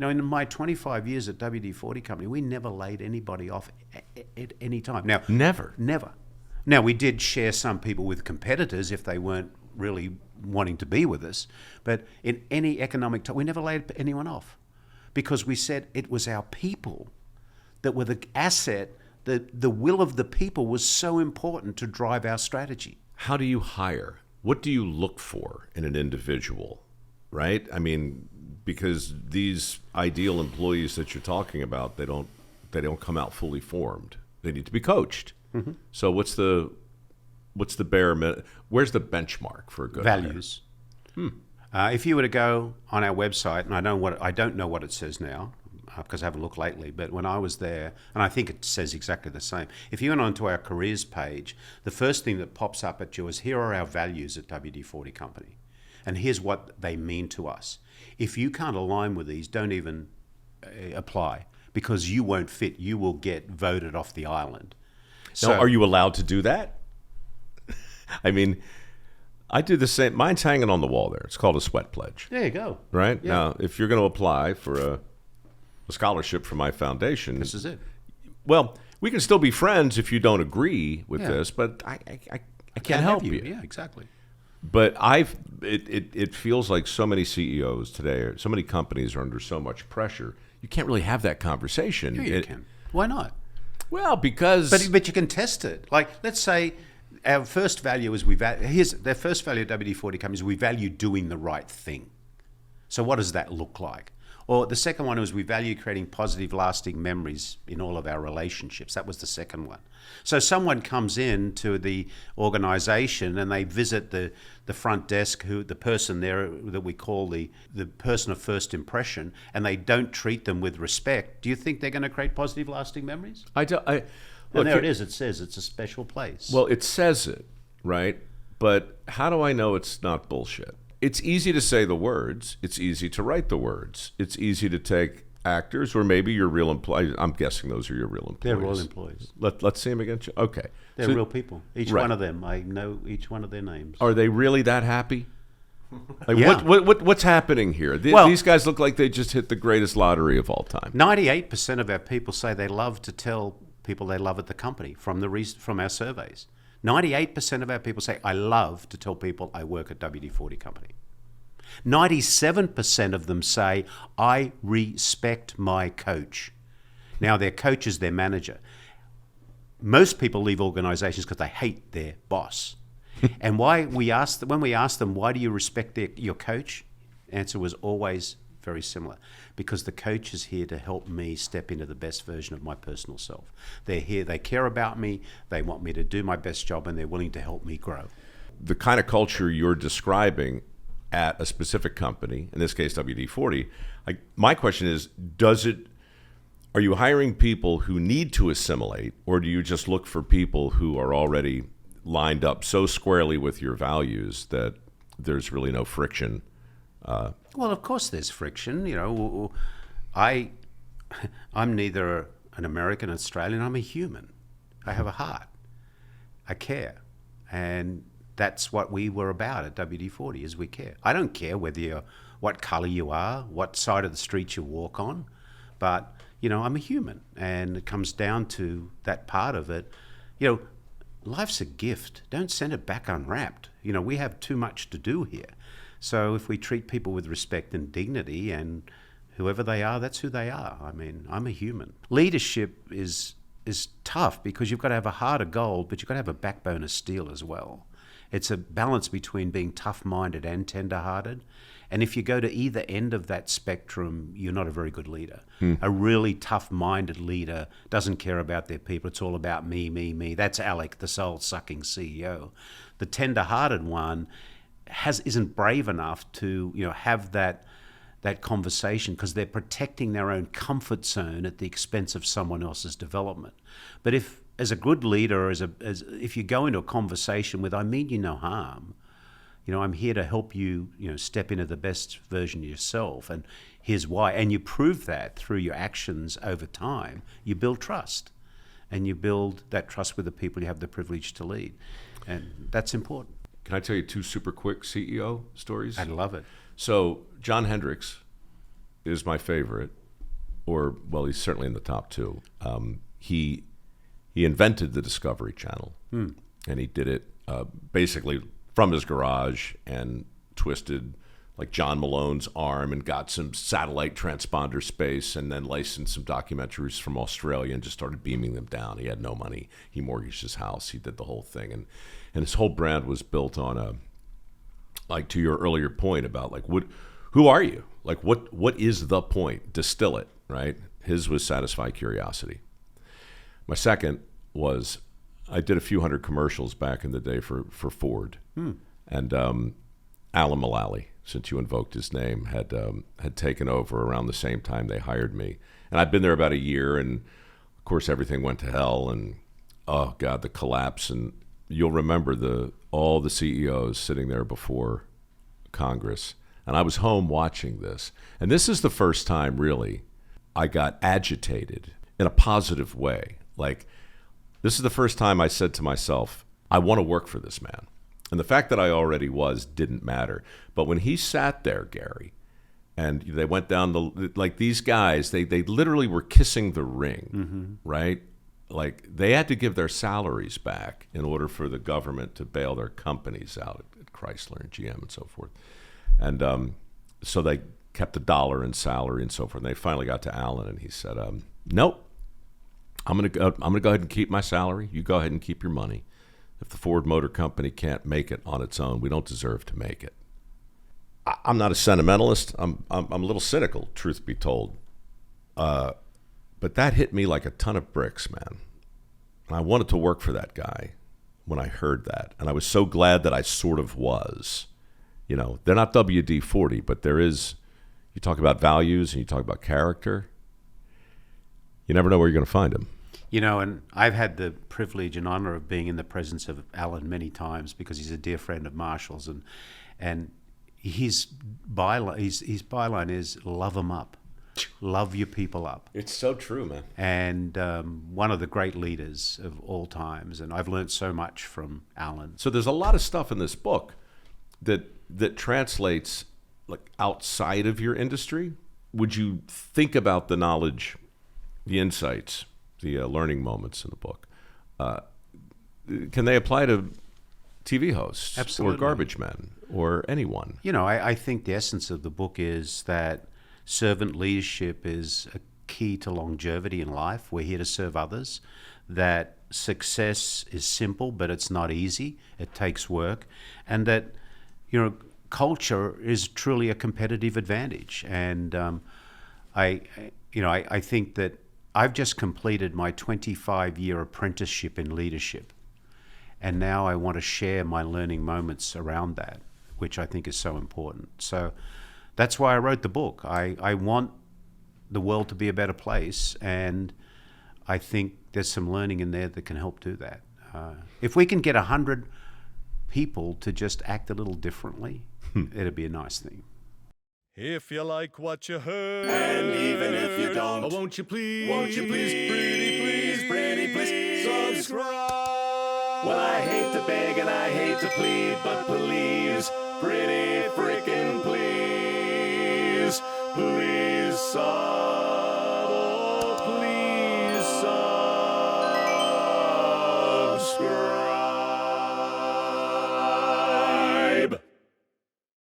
In my 25 years at WD-40 Company, we never laid anybody off at any time. Now, Never. never. Now, we did share some people with competitors if they weren't really wanting to be with us, but in any economic time, we never laid anyone off because we said it was our people that were the asset. The will of the people was so important to drive our strategy. How do you hire? What do you look for in an individual, right? I mean, because these ideal employees that you're talking about, they don't come out fully formed. They need to be coached. Mm-hmm. So what's the bare minimum? Where's the benchmark for a good values? If you were to go on our website, and I don't know what it says now because I haven't looked lately, but when I was there, and I think it says exactly the same. If you went onto our careers page, the first thing that pops up at you is here are our values at WD-40 Company, and here's what they mean to us. If you can't align with these, don't even apply because you won't fit. You will get voted off the island. So, now, are you allowed to do that? I mean, I do the same. Mine's hanging on the wall there. It's called a sweat pledge. There you go. Right? Yeah. Now, if you're going to apply for a scholarship from my foundation, this is it. Well, we can still be friends if you don't agree with this, but I can't help you. Yeah, exactly. But it feels like so many CEOs today, so many companies are under so much pressure. You can't really have that conversation. Yeah, you can. Why not? Well, because but you can test it. Like, let's say our first value is their first value at WD-40 Company is we value doing the right thing. So what does that look like? Or the second one was we value creating positive, lasting memories in all of our relationships. That was the second one. So someone comes in to the organization and they visit the front desk, the person there that we call the person of first impression, and they don't treat them with respect. Do you think they're going to create positive, lasting memories? Look, and there it is. It says it's a special place. Well, it says it, right? But how do I know it's not bullshit? It's easy to say the words. It's easy to write the words. It's easy to take actors or maybe your real employees. I'm guessing those are your real employees. They're real employees. Let's see them again. Okay. They're real people. Each one of them. I know each one of their names. Are they really that happy? Like, yeah. What's happening here? These guys look like they just hit the greatest lottery of all time. 98% of our people say they love to tell people they love at the company from our surveys. 98% of our people say, I love to tell people I work at WD-40 Company. 97% of them say, I respect my coach. Now, their coach is their manager. Most people leave organizations because they hate their boss. And when we asked them, why do you respect your coach? The answer was always very similar. Because the coach is here to help me step into the best version of my personal self. They're here, they care about me, they want me to do my best job, and they're willing to help me grow. The kind of culture you're describing at a specific company, in this case WD-40, my question is, are you hiring people who need to assimilate, or do you just look for people who are already lined up so squarely with your values that there's really no friction? Well, of course there's friction. I'm neither an American, Australian. I'm a human. I have a heart. I care. And that's what we were about at WD-40, is we care. I don't care what color you are, what side of the street you walk on, but, I'm a human. And it comes down to that part of it. Life's a gift. Don't send it back unwrapped. We have too much to do here. So if we treat people with respect and dignity, and whoever they are, that's who they are. I mean, I'm a human. Leadership is tough because you've got to have a heart of gold, but you've got to have a backbone of steel as well. It's a balance between being tough-minded and tender-hearted. And if you go to either end of that spectrum, you're not a very good leader. A really tough-minded leader doesn't care about their people. It's all about me, me, me. That's Alec, the soul-sucking CEO. The tender-hearted one isn't brave enough to have that conversation because they're protecting their own comfort zone at the expense of someone else's development. But if, as a good leader, if you go into a conversation with, I mean you no harm, I'm here to help you, step into the best version of yourself, and here's why. And you prove that through your actions over time. You build trust, and you build that trust with the people you have the privilege to lead, and that's important. Can I tell you two super quick CEO stories? I'd love it. So John Hendricks is my favorite, or well, he's certainly in the top two. He invented the Discovery Channel, and he did it basically from his garage and twisted like John Malone's arm and got some satellite transponder space, and then licensed some documentaries from Australia and just started beaming them down. He had no money. He mortgaged his house. He did the whole thing, and his whole brand was built on a, like to your earlier point about like who are you? Like what is the point? Distill it, right? His was satisfy curiosity. My second was I did a few hundred commercials back in the day for Ford, and Alan Mullally, since you invoked his name, had taken over around the same time they hired me, and I'd been there about a year, and of course everything went to hell, and oh God, the collapse, and you'll remember all the CEOs sitting there before Congress, and I was home watching this, and this is the first time really I got agitated in a positive way. Like, this is the first time I said to myself, I want to work for this man. And the fact that I already was didn't matter. But when he sat there, Garry, and they went down like these guys, they literally were kissing the ring, right? Like, they had to give their salaries back in order for the government to bail their companies out at Chrysler and GM and so forth. And so they kept $1 in salary and so forth. And they finally got to Alan, and he said, nope. I'm gonna go ahead and keep my salary. You go ahead and keep your money. If the Ford Motor Company can't make it on its own, we don't deserve to make it. I'm not a sentimentalist. I'm a little cynical, truth be told. But that hit me like a ton of bricks, man. And I wanted to work for that guy when I heard that, and I was so glad that I sort of was. You know, they're not WD-40, but there is. You talk about values and you talk about character. You never know where you're going to find them. You know, and I've had the privilege and honor of being in the presence of Alan many times because he's a dear friend of Marshall's, and his byline is love 'em up, love your people up. It's so true, man. And one of the great leaders of all times, and I've learned so much from Alan. So there's a lot of stuff in this book that translates like outside of your industry. Would you think about the knowledge, the insights, the learning moments in the book? Can they apply to TV hosts? Absolutely. Or garbage men or anyone? You know, I think the essence of the book is that servant leadership is a key to longevity in life. We're here to serve others. That success is simple, but it's not easy. It takes work. And that, you know, culture is truly a competitive advantage. And I think that I've just completed my 25-year apprenticeship in leadership. And now I want to share my learning moments around that, which I think is so important. So that's why I wrote the book. I want the world to be a better place, and I think there's some learning in there that can help do that. If we can get 100 people to just act a little differently, it'd be a nice thing. If you like what you heard, and even if you don't, won't you please, pretty please, subscribe? Well, I hate to beg and I hate to plead, but please, pretty freaking please.